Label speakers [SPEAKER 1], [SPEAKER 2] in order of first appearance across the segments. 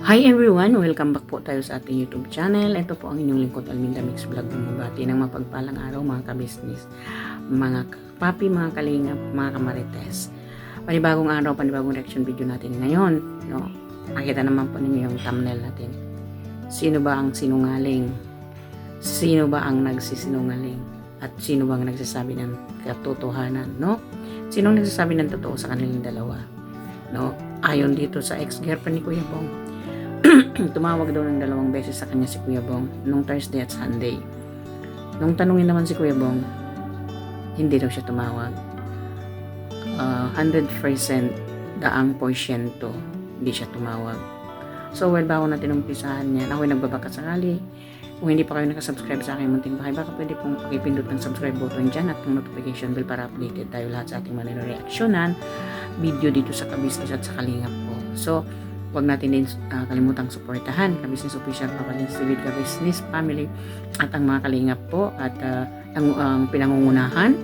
[SPEAKER 1] Hi everyone! Welcome back po tayo sa ating YouTube channel. Ito po ang inyong lingkod Alminda Mix Vlog. Bumabati ng mapagpalang araw mga kabisnes, mga papi, mga kalingap, mga kamarites. Panibagong araw, panibagong reaction video natin ngayon. No? Nakita naman po ninyo yung thumbnail natin. Sino ba ang sinungaling? Sino ba ang nagsisinungaling? At sino bang nagsasabi ng katotohanan? No? Sinong nagsasabi ng totoo sa kanilang dalawa? No? Ayon dito sa ex-girlfriend ni Kuya Bong, tumawag daw ng 2 beses sa kanya si Kuya Bong nung Thursday at Sunday. Nung tanungin naman si Kuya Bong, hindi daw siya tumawag. 100% daang porsyento hindi siya tumawag. So bago natin umpisahan yan, ako'y nagbabaka sakali. Kung hindi pa kayo nakasubscribe sa aking munting bahay, baka pwede pong pakipindot ng subscribe button dyan at ng notification bell para updated tayo lahat sa ating mga reaksyonan video dito sa Kabisnes at sa Kalingap po. So huwag natin din kalimutang suportahan Kabisnes Official Papaling Civil Kabisnes Family at ang mga Kalingap po at ang pinangungunahan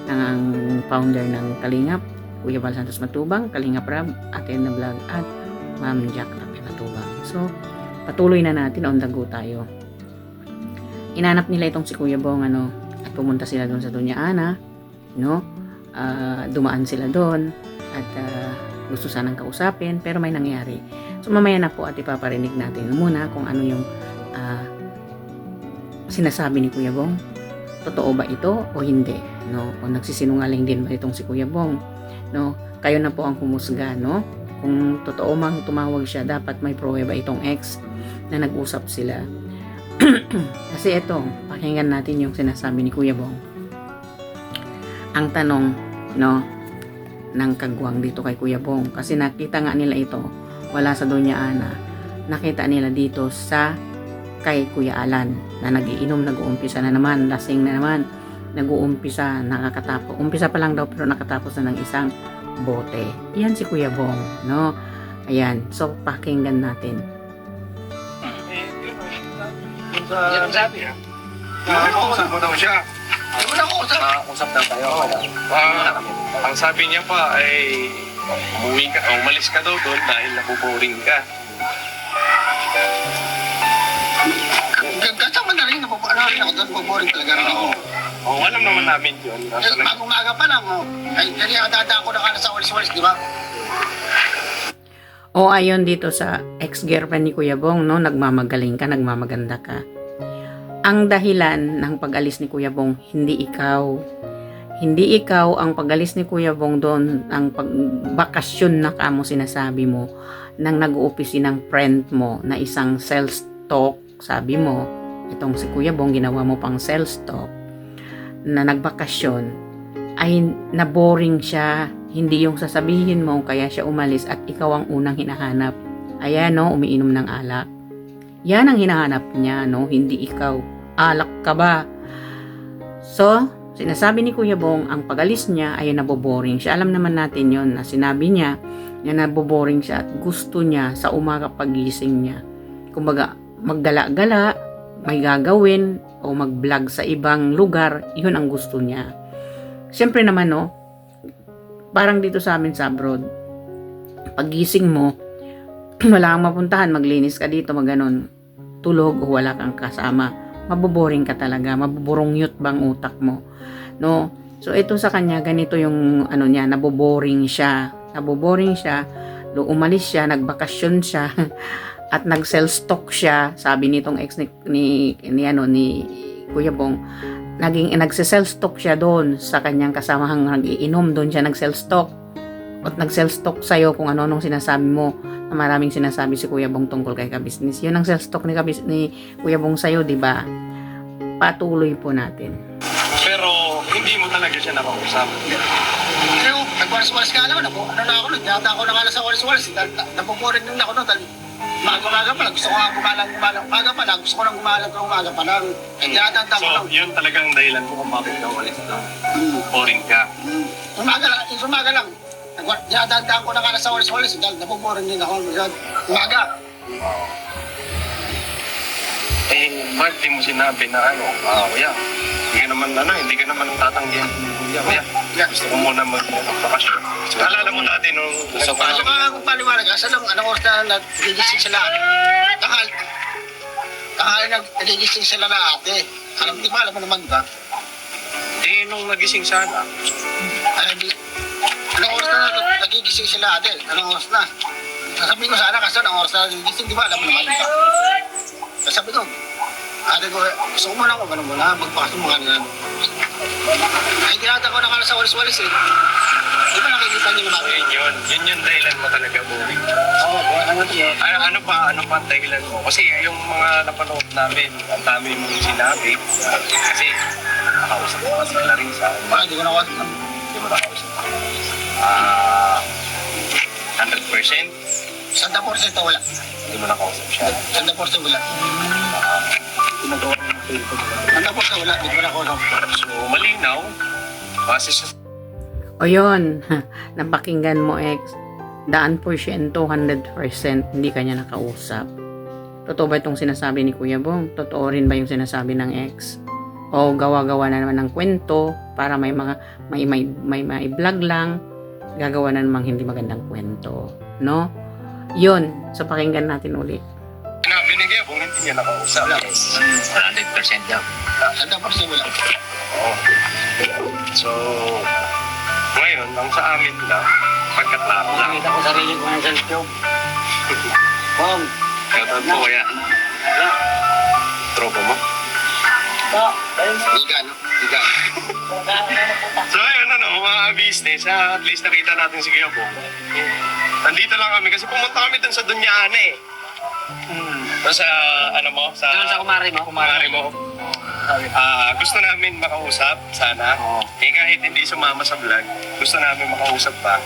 [SPEAKER 1] ng ang founder ng Kalingap, Kuya Val Santos Matubang, Kalingap Rab, Athena Vlog at Ma'am Jack Matubang. So patuloy na natin, on the go tayo. Inanap nila itong si Kuya Bong at pumunta sila doon sa Doña Ana, no? Dumaan sila doon at gusto sanang kausapin pero may nangyari. So mamaya na po at ipaparinig natin muna kung ano yung sinasabi ni Kuya Bong. Totoo ba ito o hindi, no? O nagsisinungaling din ba itong si Kuya Bong, no? Kayo na po ang humusga, no? Kung totoo mang tumawag siya, dapat may pruweba itong ex na nag-usap sila. Kasi ito, pakinggan natin yung sinasabi ni Kuya Bong. Ang tanong, no, ng kagwang dito kay Kuya Bong, kasi nakita nga nila ito, wala sa Doña Ana, nakita nila dito sa kay Kuya Alan na nagiinom, nag-uumpisa na naman, lasing na naman, nag-uumpisa, nakakatapos, umpisa pa lang daw pero nakatapos na ng isang bote. Yan si Kuya Bong, no? Ayan, so pakinggan natin.
[SPEAKER 2] Yan ang sabi. Usap mo daw siya.
[SPEAKER 3] Usap daw tayo.
[SPEAKER 2] Ang sabi niya pa ay umuwi ka, umalis ka daw doon dahil nabuboring ka.
[SPEAKER 3] Kasama na rin, nabuboring ako doon, nabuboring talaga rin ako.
[SPEAKER 2] Oo, alam naman namin yun.
[SPEAKER 3] Bagong maga pa lang, ay kaya dadaan ko na ka sa walis-walis, di ba?
[SPEAKER 1] O ayon dito sa ex-girlfriend ni Kuya Bong, no, nagmamagaling ka, nagmamaganda ka. Ang dahilan ng pag-alis ni Kuya Bong, hindi ikaw. Hindi ikaw ang pag-alis ni Kuya Bong doon, ang pagbakasyon na kamo sinasabi mo, nang nag-uupisi ng friend mo na isang sales talk, sabi mo, itong si Kuya Bong, ginawa mo pang sales talk, na nagbakasyon, ay naboring siya. Hindi yung sasabihin mo kaya siya umalis at ikaw ang unang hinahanap. Ayan, no, umiinom ng alak. Yan ang hinahanap niya, no, hindi ikaw. Alak ka ba? So, sinasabi ni Kuya Bong, ang pag-alis niya ay naboboring siya. Alam naman natin yon na sinabi niya na naboboring siya at gusto niya sa umaga pagising niya. Kumbaga, maggala-gala, may gagawin o mag-vlog sa ibang lugar, yun ang gusto niya. Siyempre naman, no, parang dito sa amin sa abroad, pagising mo, wala kang mapuntahan, maglinis ka dito, maganon, tulog o wala kang kasama, maboboring ka talaga, mabuburongyot bang utak mo, no? So ito sa kanya, ganito yung niya, naboboring siya, umalis siya, nagbakasyon siya, at nag-sell stock siya, sabi nitong ex ni Kuya Bong, nagse-sell stock siya doon sa kanyang kasamahang nag-iinom, doon siya nag-sell stock at nag-sell stock sa'yo kung ano-anong sinasabi mo na maraming sinasabi si Kuya Bong tungkol kay Kabisnes. Yun ang sell stock ni Kuya Bong sa'yo, diba? Patuloy po natin.
[SPEAKER 2] Pero hindi mo talaga siya nakausap.
[SPEAKER 3] Pero nagwalis-walis ka naman, na ako, nagdata ako na nga sa walis-walis, nabuboring din ako doon, umaga pa lang, gusto ko nga gumalang umaga pa lang, gusto ko nang gumalang umaga pa lang. Dinadanda ko lang.
[SPEAKER 2] So, yun talagang dahilan mo kung bakit ka umalis doon. Boring ka.
[SPEAKER 3] Umaga lang. Dinadanda ko na nga sa walis-walis, dahil nabuboring din ako. Umaga.
[SPEAKER 2] Bakit di mo sinabi na kuya, hindi ka naman tatanggihan kuya. Kuya, gusto ko muna mag-bakasyon. Alala mo natin nung
[SPEAKER 3] Paano ka paliwanag? Asa lang, anong oras na nagigising sila? Tanghali nagigising sila na ate. Di ba, alam mo naman ba?
[SPEAKER 2] nung nagising sana.
[SPEAKER 3] Anong oras na nagigising sila ate? Anong oras na? Sasabihin ko sana kasi anong oras na nagigising, di ba? Alam mo naman ba? Sasabi ko, ate ko, gusto ko muna ako, ganun muna, magpakasok mo kanina. Ay, tinata ko na kala sa walis-walis eh. Di ba nakikita niyo naman?
[SPEAKER 2] Yun dahilan mo talaga, Bowie.
[SPEAKER 3] Oo, ano yun?
[SPEAKER 2] Ano pa ang dahilan mo? Kasi yung mga napanood namin, ang dami mong sinabi. Kasi nakausap mo kasi Clarissa.
[SPEAKER 3] Hindi ko nakausap.
[SPEAKER 2] Hindi mo nakausap. 100%?
[SPEAKER 3] 100% wala.
[SPEAKER 2] Hindi mo nakausap siya.
[SPEAKER 3] 100% wala. 100% wala, hindi ko nakausap.
[SPEAKER 2] So, malinaw. Base sa
[SPEAKER 1] O yun, napakinggan mo ex, daan porsyento, 100% hindi kanya nakausap. Totoo ba itong sinasabi ni Kuya Bong? Totoo rin ba yung sinasabi ng ex? O gawa-gawa na naman ng kwento para may vlog lang, gagawa na namang hindi magandang kwento, no? Yun, so pakinggan natin ulit.
[SPEAKER 2] sinabi ni Gebong, hindi niya nakausap.
[SPEAKER 4] 100% daw.
[SPEAKER 3] 100% wala.
[SPEAKER 2] Oo. So, ngayon, ang sa amin lang, pagkaklaro lang.
[SPEAKER 3] Nakita ko sarili ko ng self-job. Bong.
[SPEAKER 2] Kaya po kaya, tropa mo.
[SPEAKER 3] Higa, no? Higa.
[SPEAKER 2] So ayun, mga business, at least nakita natin si Gebong. Nandito lang kami kasi pumunta kami dun sa Dunyane. Doon sa,
[SPEAKER 4] Doon sa kumari mo?
[SPEAKER 2] kumari mo. Gusto namin makausap, sana. Kahit hindi sumama sa vlog, gusto namin makausap pa.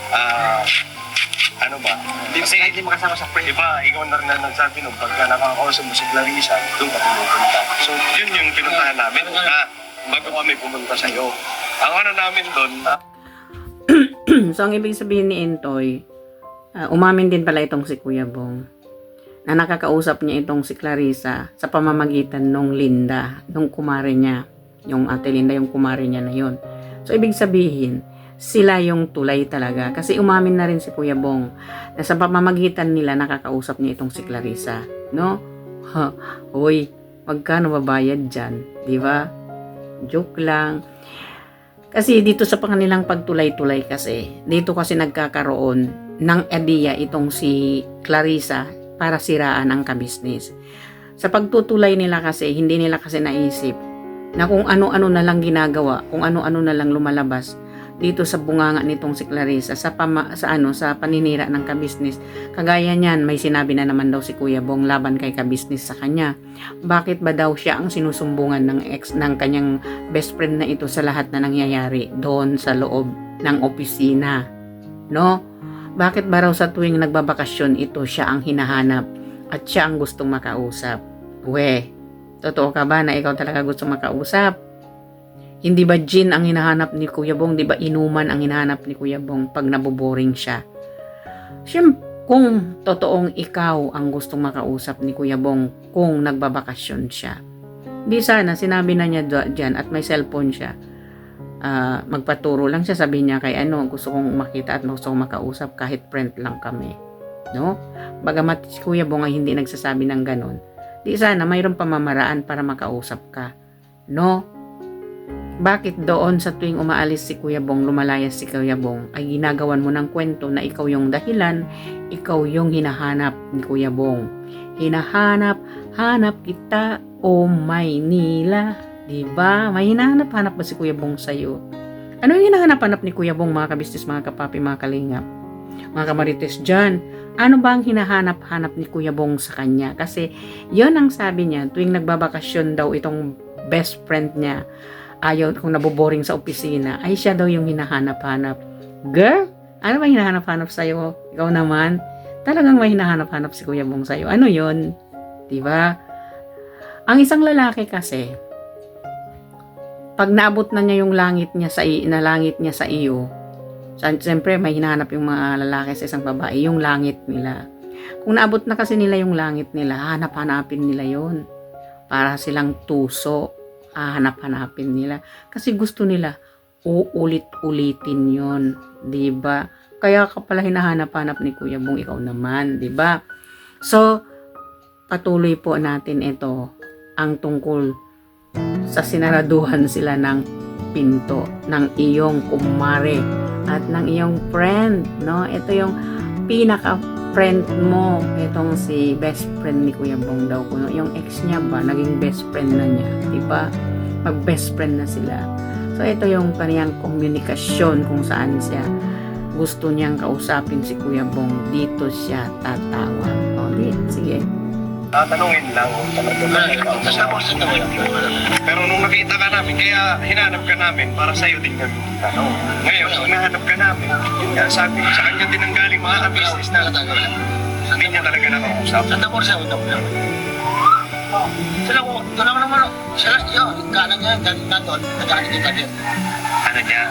[SPEAKER 2] Kasi
[SPEAKER 4] Hindi makasama sa friend.
[SPEAKER 2] iba, ikaw na rin ang nagsabi nung pagka nakakausap mo si Clarissa, doon ka pumupunta. So, yun yung pinuntahan namin bago kami pumunta sa'yo. Ang namin doon,
[SPEAKER 1] So ang ibig sabihin ni Entoy, umamin din pala itong si Kuya Bong na nakakausap niya itong si Clarissa sa pamamagitan nung Linda, nung kumare niya, yung ate Linda, yung kumare niya na yun. So ibig sabihin, sila yung tulay talaga kasi umamin na rin si Kuya Bong na sa pamamagitan nila nakakausap niya itong si Clarissa, no? Hoy, magkano babayad dyan, di ba? Joke lang. Kasi dito sa kanilang pagtulay-tulay kasi, dito kasi nagkakaroon ng idea itong si Clarissa para siraan ang kabisnes. Sa pagtutulay nila kasi, hindi nila kasi naisip na kung ano-ano na lang ginagawa, kung ano-ano na lang lumalabas dito sa bunganga nitong si Clarissa sa paninira ng kabisnes. Kagaya niyan, may sinabi na naman daw si Kuya Bong laban kay kabisnes sa kanya. Bakit ba daw siya ang sinusumbungan ng kanyang best friend na ito sa lahat na nangyayari doon sa loob ng opisina? No? Bakit ba raw sa tuwing nagbabakasyon ito siya ang hinahanap at siya ang gustong makausap? Totoo ka ba na ikaw talaga gustong makausap? Hindi ba gin ang hinahanap ni Kuya Bong? Di ba inuman ang hinahanap ni Kuya Bong pag naboboring siya? Siyempre, kung totoong ikaw ang gustong makausap ni Kuya Bong kung nagbabakasyon siya, di sana sinabi na niya dyan at may cellphone siya. Magpaturo lang siya, sabihin niya kay gusto kong makita at gusto kong makausap kahit friend lang kami. No? Bagamat si Kuya Bong ay hindi nagsasabi ng ganon, di sana mayroong pamamaraan para makausap ka. No? Bakit doon sa tuwing umaalis si Kuya Bong, lumalayas si Kuya Bong, ay ginagawan mo ng kwento na ikaw yung dahilan, ikaw yung hinahanap ni Kuya Bong. Hinahanap kita, o Maynila. Diba? May hinahanap-hanap ba si Kuya Bong sa'yo? Ano yung hinahanap-hanap ni Kuya Bong, mga kabisnes, mga kapapi, mga kalingap? Mga kamarites dyan, ano ba ang hinahanap-hanap ni Kuya Bong sa kanya? Kasi yon ang sabi niya, tuwing nagbabakasyon daw itong best friend niya, ayaw kung naboboring sa opisina, ay siya daw yung hinahanap-hanap. Girl, ano ba hinahanap-hanap sa'yo? Ikaw naman, talagang may hinahanap-hanap si Kuya Bong sa'yo. Ano yun? Diba? Ang isang lalaki kasi, pag naabot na niya yung langit niya sa iyo, siyempre may hinahanap yung mga lalaki sa isang babae, yung langit nila. Kung naabot na kasi nila yung langit nila, hanap-hanapin nila yon. para silang tuso, hanap-hanapin nila. Kasi gusto nila, uulit-ulitin yon, di ba? Kaya ka pala hinahanap-hanap ni Kuya Bong, ikaw naman, di ba? So, patuloy po natin ito, ang tungkol sa sinaraduhan sila ng pinto ng iyong kumare at ng iyong friend, no? Ito yung pinaka-friend mo, itong si best friend ni Kuya Bong daw, no? Yung ex niya ba, naging best friend na niya, di ba? Mag-best friend na sila. So, ito yung kaniyang komunikasyon kung saan siya gusto niyang kausapin si Kuya Bong, dito siya tatawag. O, sige.
[SPEAKER 2] Tatanungin lang kung talaga ba ikaw.
[SPEAKER 3] Tapos ito wala.
[SPEAKER 2] Pero nung nakita ka namin, kaya hinanap ka namin para sa'yo din kami tanong. Ngayon, nung nahanap ka namin, yun nga, sabi ko, sa kanya din ang galing mga business na hindi niya talaga nakausap.
[SPEAKER 3] Sa tapos siya, ito wala. Sila ko, doon ako naman, sila, yun, kanan niya, galing na doon, nagaling kita din.
[SPEAKER 4] Ano niya?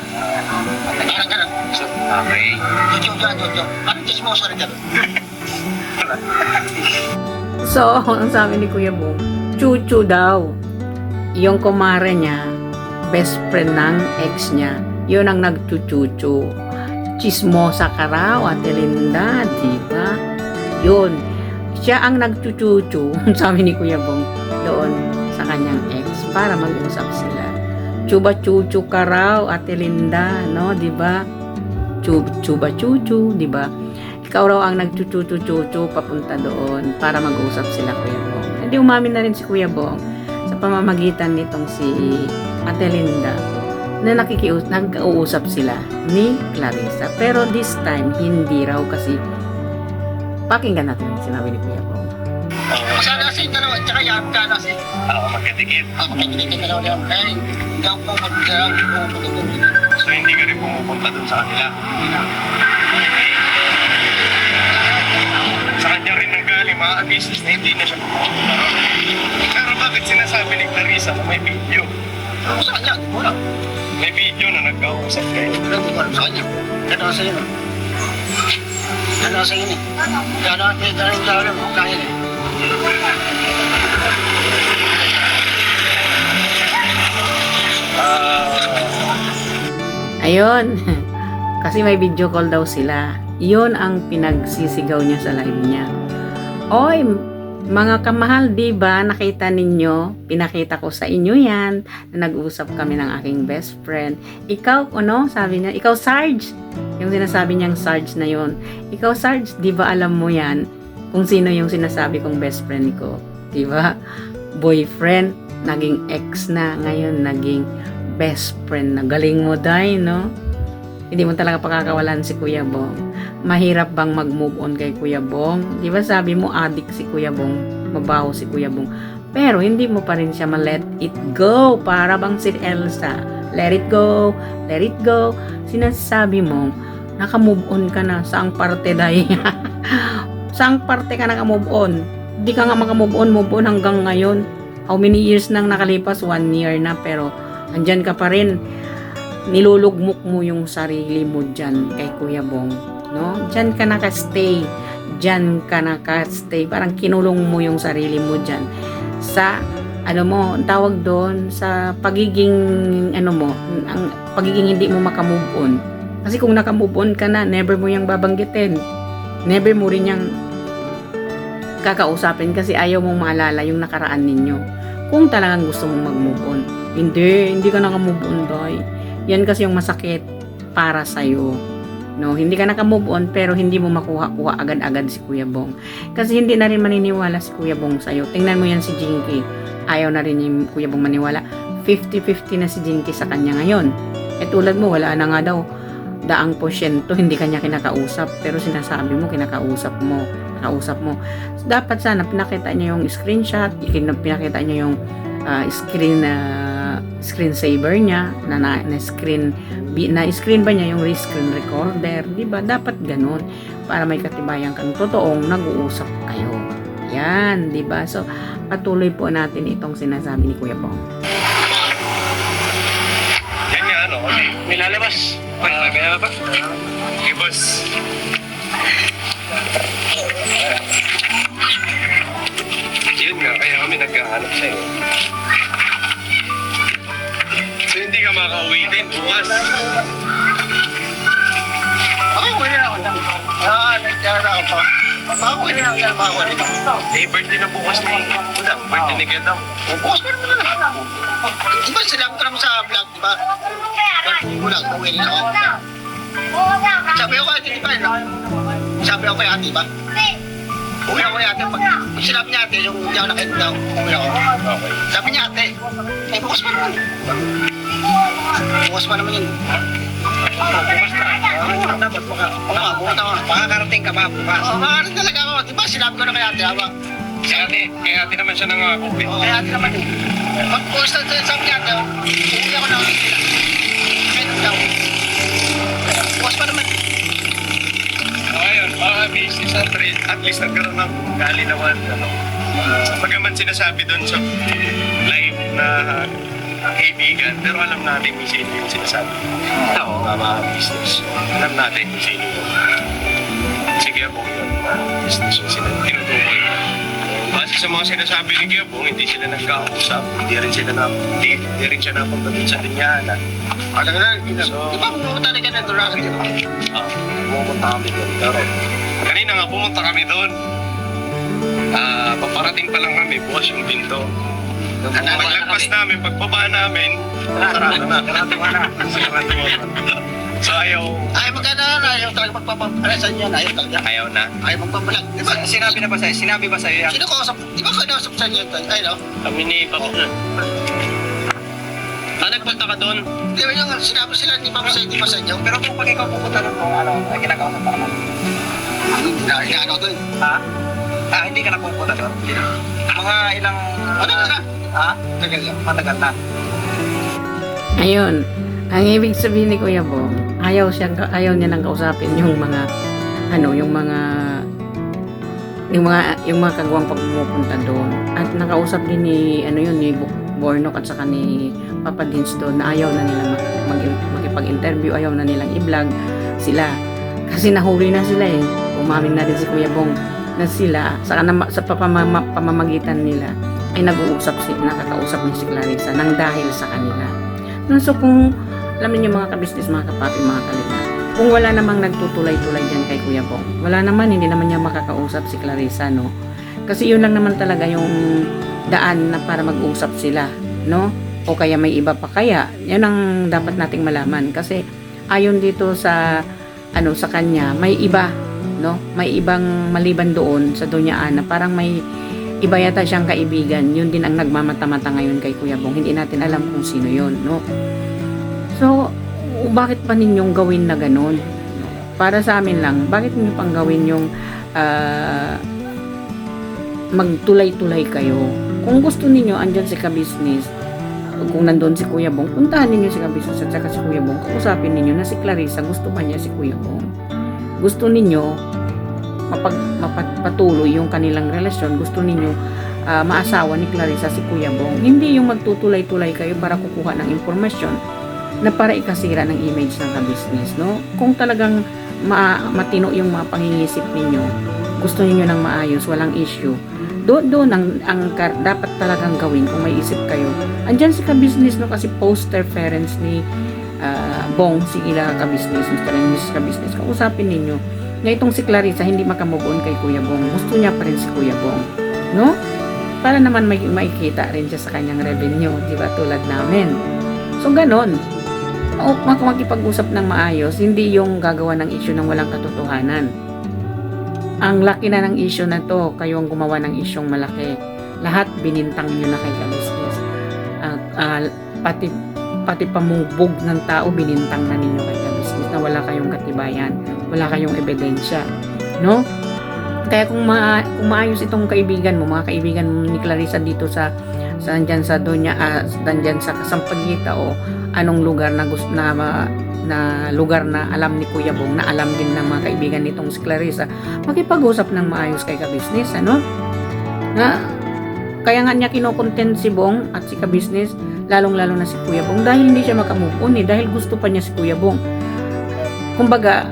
[SPEAKER 3] Kanan ka na.
[SPEAKER 4] Okay.
[SPEAKER 3] Jojo. Ano chismoso rin ka?
[SPEAKER 1] So, ang sabi ni Kuya Bong, chuchu daw. Yung kumare niya, best friend ng ex niya, yun ang nagchuchuchu. Chismosa ka raw, Ate Linda, di ba? Yun. Siya ang nagchuchuchu, sabi ni Kuya Bong, doon sa kanyang ex, para mag-usap sila. Chuba-chuchu ka raw, Ate Linda, no? Di ba? Chuba-chuchu, di ba? Ikaw raw ang nagchuchu-chuchu papunta doon para mag-usap sila, Kuya Bong. Hindi umamin na rin si Kuya Bong sa pamamagitan nitong si Ate Linda na nag-uusap sila ni Clarissa. Pero this time, hindi raw kasi pakinggan natin ang sinabi ni Kuya Bong.
[SPEAKER 3] Sana kasi dalawa, tsaka yan ka na si.
[SPEAKER 2] Magkadikit.
[SPEAKER 3] Makikita dalawa niya. Eh, hindi ako pumunta doon.
[SPEAKER 2] So, hindi ka rin pumupunta dun sa kanila. Sa kanya rin ang galing mga business na hindi na siya pupunta. Pero bakit sinasabi ni Clarissa na may video?
[SPEAKER 3] Sa kanya, wala.
[SPEAKER 2] May video na nagkausap kayo.
[SPEAKER 3] Wala ko alam sa kanya. Gano'n sa inyo. Gano'n sa inyo. Gano'n kaya eh.
[SPEAKER 1] Ayun. Kasi may video call daw sila. Yun ang pinagsisigaw niya sa live niya. Oy, mga kamahal, di ba? Nakita ninyo, pinakita ko sa inyo yan, na nag-usap kami ng aking best friend. Ikaw, ano? Sabi niya, ikaw Sarge. Yung sinasabi niyang Sarge na yun. Ikaw Sarge, di ba alam mo yan? Kung sino yung sinasabi kong best friend ko. Di ba? Boyfriend, naging ex na, ngayon naging best friend na. Galing mo, Day, no? Hindi mo talaga pakakawalan si Kuya Bong. Mahirap bang mag-move on kay Kuya Bong? Di ba sabi mo, addict si Kuya Bong, mabaho si Kuya Bong. Pero hindi mo pa rin siya ma-let it go. Para bang si Elsa. Let it go, let it go. Sinasabi mo, naka-move on ka na. Saang parte, Day? Saang parte ka naka-move on? Hindi ka nga maka-move on hanggang ngayon. How many years nang nakalipas? 1 year na, pero andyan ka pa rin. Nilulugmok mo yung sarili mo dyan kay Kuya Bong, no? Dyan ka nakastay. Dyan ka nakastay. Parang kinulong mo yung sarili mo dyan. Sa, mo, ang tawag doon, sa pagiging, ang pagiging hindi mo makamove on. Kasi kung nakamove on ka na, never mo yung babanggitin. Never mo rin yung kakausapin kasi ayaw mong maalala yung nakaraan ninyo. Kung talagang gusto mong mag-move on. Hindi ka nakamove on, Doy. Yan kasi yung masakit para sa'yo. No, hindi ka naka-move on pero hindi mo makuha-kuha agad-agad si Kuya Bong. Kasi hindi na rin maniniwala si Kuya Bong sa'yo. Tingnan mo yan si Jinky. Ayaw na rin yung Kuya Bong maniwala. 50-50 na si Jinky sa kanya ngayon. Eh tulad mo, wala na nga daw. Daang porsyento, hindi kanya kinakausap. Pero sinasabi mo, kinakausap mo. Nakausap mo. So, dapat sana pinakita niya yung screenshot. Pinakita niya yung screen saver niya na screen ba niya yung screen recorder, di ba? Dapat ganun para may katibayan kang totoong nag-uusap kayo. Yan, di ba? So patuloy po natin itong sinasabi ni Kuya Bong.
[SPEAKER 2] Yan nga, okay.
[SPEAKER 4] May lalabas. May lalabas.
[SPEAKER 2] Okay, boss. Yun nga, kaya kami nagkahanap sa'yo. makakauwi din bukas.
[SPEAKER 3] Uwi na ako. Nagtiyan ako pa. Uwi na ako.
[SPEAKER 2] Birthday na bukas ni Udang. Birthday ni Gedang.
[SPEAKER 3] Bukas pa naman na. Di ba sinabi ko naman sa vlog, di ba? Bulag, uwi na ako. Sabi ko kay Ate, di ba? Sabi ko kay Ate, ba? Uwi ako kay Ate. Pag sinabi niya Ate, yung hindi ako nakita daw, uwi ako. Sabi niya Ate, bukas pa naman. Bukas pa naman yun.
[SPEAKER 2] Bukas na. Dapat
[SPEAKER 3] Bukas ako.
[SPEAKER 2] makakarating ka ba bukas?
[SPEAKER 3] Oo, makakaroon talaga ako. Di ba sinabi ko na kay Ate, ba?
[SPEAKER 2] Kaya ate naman siya nangako.
[SPEAKER 3] Oo, kay Ate naman yun. Pag bukas na sabi niya Ate, uwi ako na. Bukas pa naman.
[SPEAKER 2] Ayun, mga business at least nagkaroon ng kalinawan. Pagaman sinasabi doon sa live na kaibigan, pero alam natin kung sino yung sinasabi. Oo. Mga business. Alam natin kung sino yung sige po yun. Business yung tinutukoy. Base sa mga sinasabi ni Gabong, hindi sila nagkausap. Hindi rin siya napunta doon sa linyanan.
[SPEAKER 3] Alam na, di ba pumunta na ka na doon ako dito?
[SPEAKER 2] Pumunta kami doon. Pero kanina nga pumunta kami doon. Paparating pa lang kami, bukas yung pinto. Paglagpas namin, pagbaba namin, sarado na. Sarado na. So ayaw.
[SPEAKER 3] Ayaw magkana na, ayaw talaga magpapalasan yan, ayaw talaga.
[SPEAKER 2] Ayaw na.
[SPEAKER 3] Ayaw magpapalag. Di ba?
[SPEAKER 4] Sinabi na ba sa'yo? Sinabi ba sa'yo yan?
[SPEAKER 3] Sino ko usap? Di ba kinausap sa inyo? Ay, no?
[SPEAKER 2] Kami ni Papa. Nagpunta ka doon?
[SPEAKER 3] Di ba yung sinabi sila, di ba sa inyo?
[SPEAKER 4] Pero kung pag ikaw pupunta doon kung ano, ay kinakausap pa naman.
[SPEAKER 3] Inaano doon.
[SPEAKER 4] Ha? Hindi ka na pupunta doon? Mga ilang...
[SPEAKER 3] Ano na?
[SPEAKER 4] Ha?
[SPEAKER 3] Tagal lang.
[SPEAKER 4] Matagal na.
[SPEAKER 1] Ayun, ang ibig sabihin ni Kuya Bong, ayaw niya nang kausapin yung mga kagawang pag pumupunta doon. At nakausap din ni Bornok at saka ni Papa Dins doon na ayaw na nilang makipag-interview, ayaw na nilang i-vlog sila. Kasi nahuli na sila eh. Umamin na rin si Kuya Bong na sila sa pamamagitan nila ay nakakausap ni si Clarissa nang dahil sa kanila. So kung alam niyo mga kabisnes, mga kapapi, mga kalina, kung wala namang nagtutulay-tulay dyan kay Kuya Bong, wala naman, hindi naman niya makakausap si Clarissa, no? Kasi yun lang naman talaga yung daan na para mag-usap sila, no? O kaya may iba pa kaya, yun ang dapat nating malaman. Kasi ayon dito sa sa kanya, may iba, no? May ibang maliban doon sa Doña Ana, parang may iba yata siyang kaibigan. Yun din ang nagmamata-mata ngayon kay Kuya Bong. Hindi natin alam kung sino yun, no? So, bakit pa ninyong gawin na ganun? Para sa amin lang, bakit niyo pang gawin yung magtulay-tulay kayo? Kung gusto ninyo, andyan si Kabisnes, kung nandun si Kuya Bong, puntahan ninyo si Kabisnes at saka si Kuya Bong, kausapin ninyo na si Clarissa, gusto pa niya si Kuya Bong. Gusto ninyo mapatuloy yung kanilang relasyon, gusto ninyo maasawa ni Clarissa si Kuya Bong. Hindi yung magtutulay-tulay kayo para kukuha ng impormasyon na para ikasira ng image ng kabisnes, no? Kung talagang matino yung mga pangingisip ninyo, gusto niyo ng maayos, walang issue, doon ang dapat talagang gawin kung may isip kayo. Andyan si kabisnes, no? Kasi poster parents ni Bong, si Ila kabisnes, Mr. and Mrs. kabisnes, kausapin ninyo na itong si Clarissa hindi makamove on kay Kuya Bong, gusto niya pa rin si Kuya Bong, no? Para naman may makikita rin siya sa kanyang revenue, di ba, tulad namin. So ganon, makipag-usap ng maayos, hindi yung gagawa ng issue ng walang katotohanan. Ang laki na ng issue na to, kayo ang gumawa ng isyong malaki. Lahat binintang nyo na kay kabisnes. Pati pamubog ng tao, binintang na ninyo kay kabisnes na wala kayong katibayan, wala kayong ebidensya, no? Kaya kung maayos itong kaibigan mo, mga kaibigan mo ni Clarissa dito sa nandyan sa nandyan sa Kasampaguita o anong lugar na lugar na alam ni Kuya Bong, na alam din ng mga kaibigan nitong si Clarissa, makipag-usap ng maayos kay kabisnes, ano? Kaya nga niya kinokontent si Bong at si kabisnes, lalong-lalo na si Kuya Bong, dahil hindi siya makamove on, dahil gusto pa niya si Kuya Bong. Kumbaga,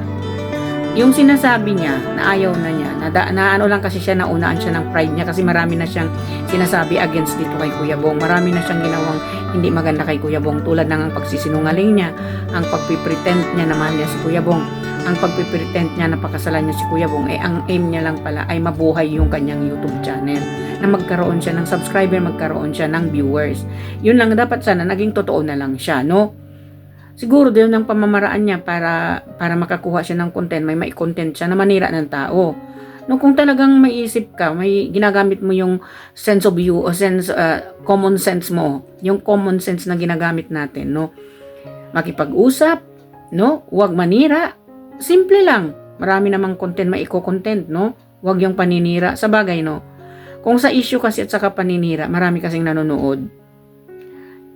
[SPEAKER 1] yung sinasabi niya na ayaw na niya, na ano lang kasi siya, naunaan siya ng pride niya kasi marami na siyang sinasabi against dito kay Kuya Bong. Marami na siyang ginawang hindi maganda kay Kuya Bong, tulad ng ang pagsisinungaling niya, ang pagpipretend niya na mahal niya si Kuya Bong, ang pagpipretend niya na pakasalan niya si Kuya Bong, ang aim niya lang pala ay mabuhay yung kanyang YouTube channel, na magkaroon siya ng subscriber, magkaroon siya ng viewers. Yun lang, dapat sana naging totoo na lang siya, no? Siguro din ang pamamaraan niya para makakuha siya ng content, may content siya na manira ng tao. No, kung talagang may isip ka, may ginagamit mo yung sense of view o common sense mo, yung common sense na ginagamit natin, no? Makipag-usap, no? Huwag manira. Simple lang. Marami namang content, may content, no? Huwag yung paninira. Sa bagay, no? Kung sa issue kasi at saka paninira, marami kasing nanonood.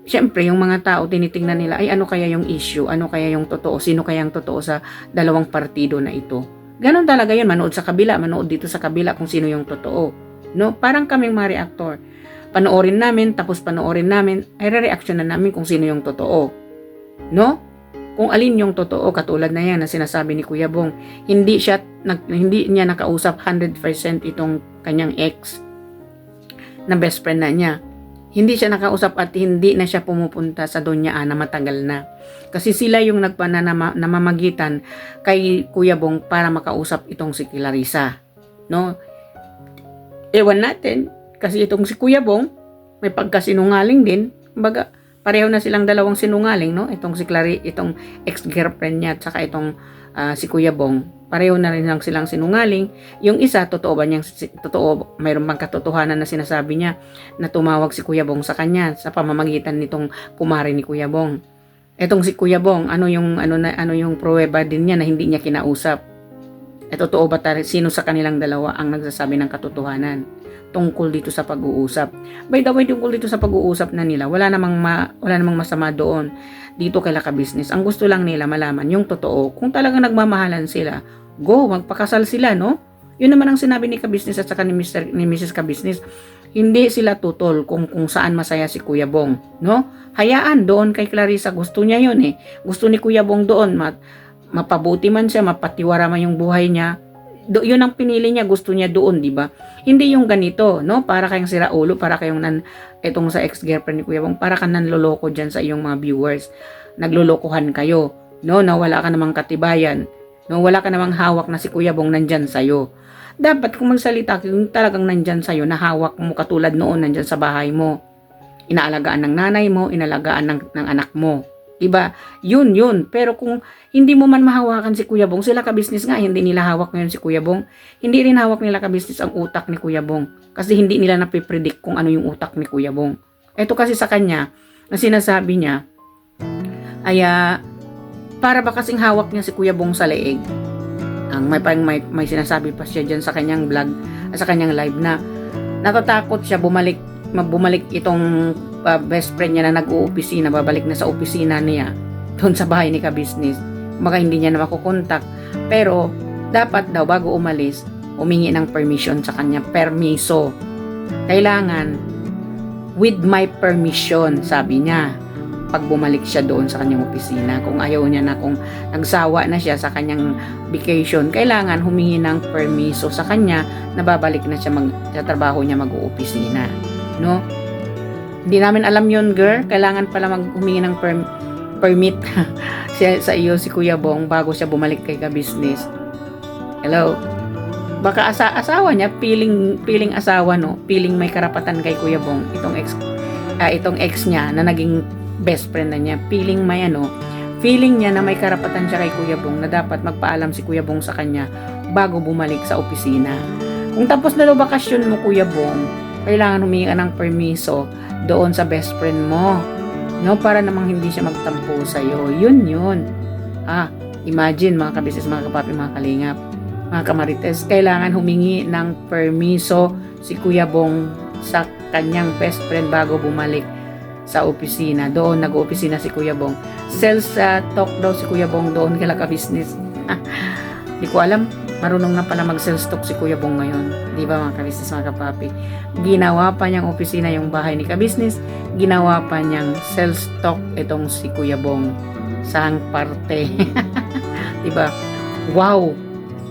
[SPEAKER 1] Siyempre, yung mga tao, tinitingnan nila, ay ano kaya yung issue? Ano kaya yung totoo? Sino kaya yung totoo sa dalawang partido na ito? Ganon talaga yun. Manood sa kabila, manood dito sa kabila kung sino yung totoo. No? Parang kaming mga reactor. Panoorin namin, tapos panoorin namin, ay re-reaction na namin kung sino yung totoo. No? Kung alin yung totoo, katulad na yan na sinasabi ni Kuya Bong, hindi niya nakausap 100% itong kanyang ex na best friend na niya. Hindi siya nakausap at hindi na siya pumupunta sa Doña Ana matagal na. Kasi sila yung namamagitan kay Kuya Bong para makausap itong si Clarissa. No? Ewan natin, kasi itong si Kuya Bong, may pagkasinungaling din. Kumbaga, pareho na silang dalawang sinungaling, no? Itong si itong ex-girlfriend niya at saka itong si Kuya Bong. Pareho na rin lang silang sinungaling. Yung isa, totoo ba niyang totoo, mayroon bang katotohanan na sinasabi niya na tumawag si Kuya Bong sa kanya sa pamamagitan nitong kumare ni Kuya Bong. Etong si Kuya Bong, ano yung pruweba din niya na hindi niya kinausap? Totoo ba sino sa kanilang dalawa ang nagsasabi ng katotohanan tungkol dito sa pag-uusap? By the way, tungkol dito sa pag-uusap na nila, wala namang masama doon dito kay Laka Business. Ang gusto lang nila malaman yung totoo. Kung talagang nagmamahalan sila, go, magpakasal sila, no? Yun naman ang sinabi ni Ka Business at saka ni Mrs. Ka Business. Hindi sila tutol kung saan masaya si Kuya Bong, no? Hayaan doon kay Clarissa, gusto niya yun eh. Gusto ni Kuya Bong doon, mapabuti man siya, mapatiwara man yung buhay niya. Yun ang pinili niya, gusto niya doon, di ba? Hindi yung ganito, no? Para kayong siraulo, para kayong itong sa ex-girlfriend ni Kuya Bong, para ka nanloloko dyan sa iyong mga viewers. Naglolokohan kayo, no? Na wala ka namang katibayan, no? Wala ka namang hawak na si Kuya Bong nandyan sa'yo. Dapat kung magsalita, kung talagang nandyan sa'yo, na hawak mo katulad noon nandyan sa bahay mo. Inaalagaan ng nanay mo, inaalagaan ng anak mo. Diba? Yun. Pero kung hindi mo man mahawakan si Kuya Bong, sila Ka Business nga, hindi nila hawak ngayon si Kuya Bong. Hindi rin hawak nila Ka Business ang utak ni Kuya Bong. Kasi hindi nila napipredict kung ano yung utak ni Kuya Bong. Ito kasi sa kanya, na sinasabi niya, ay para ba kasing hawak niya si Kuya Bong sa leeg. May sinasabi pa siya dyan sa kanyang vlog, sa kanyang live na natatakot siya bumalik itong best friend niya na nag-uopisina, babalik na sa opisina niya doon sa bahay ni Ka Business. Baka hindi niya na makukontak. Pero dapat daw bago umalis, humingi ng permission sa kanya, permiso. Kailangan with my permission, sabi niya. Pag bumalik siya doon sa kanyang opisina, kung ayaw niya na, kung nagsawa na siya sa kanyang vacation, kailangan humingi ng permiso sa kanya na babalik na siya sa trabaho niya mag-uopisina. No? Hindi namin alam yun, girl. Kailangan pala humingi ng permit sa iyo si Kuya Bong bago siya bumalik kay Ka Business. Hello? Baka asawa niya, feeling asawa, no? Feeling may karapatan kay Kuya Bong. Itong ex niya na naging best friend na niya, feeling niya na may karapatan siya kay Kuya Bong na dapat magpaalam si Kuya Bong sa kanya bago bumalik sa opisina. Kung tapos na daw bakasyon mo, Kuya Bong, kailangan humingi ka ng permiso doon sa best friend mo, no? Para namang hindi siya magtampo sa'yo. Yun. Imagine, mga kabisnes, mga kapapi, mga kalingap, mga kamarites, kailangan humingi ng permiso si Kuya Bong sa kanyang best friend bago bumalik sa opisina. Doon nag-opisina si Kuya Bong. Sales talk daw si Kuya Bong doon kay Ka Business. Di ko alam, marunong na pala mag-sales talk si Kuya Bong ngayon. Di ba, mga ka-business, mga kapapi? Ginawa pa niyang opisina yung bahay ni Ka Business. Ginawa pa niyang sales talk itong si Kuya Bong. Saan parte? Di ba? Wow!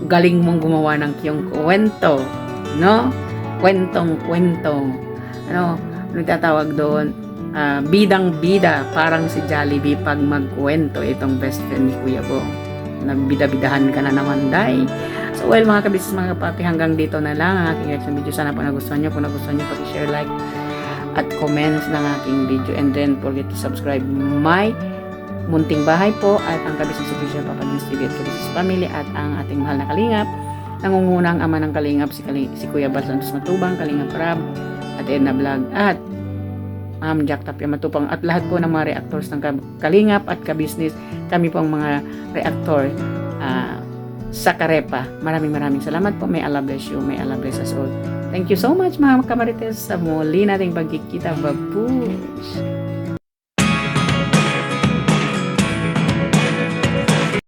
[SPEAKER 1] galing mong gumawa ng iyong kwento, no? Kwentong-kwento. Ano tatawag doon? Bidang-bida, parang si Jollibee pag magkwento itong best friend ni Kuya Bong. Nagbida-bidahan ka na naman, day. So, well, mga kabisnes, mga kapapi, hanggang dito na lang ang aking reaction video. Sana po nagustuhan nyo. Kung nagustuhan nyo, pag-share, like, at comments ng aking video. And then, forget to subscribe my munting bahay po at ang kabisnes official Papa Dins TV at kabisnes family at ang ating mahal na kalingap. Nangungunang ama ng kalingap, si Kuya Bal Santos Matubang, Kalingap Rab, at Edna Vlog, at Ma'am Jack Tapia Matupang, at lahat po ng mga reactors ng Kalingap at kabisnes. Kami po ang mga reactor sa Karepa. Maraming salamat po. May Allah bless you. May Allah bless us all. Thank you so much, mga kamarites, sa muli nating pagkikita. Babush!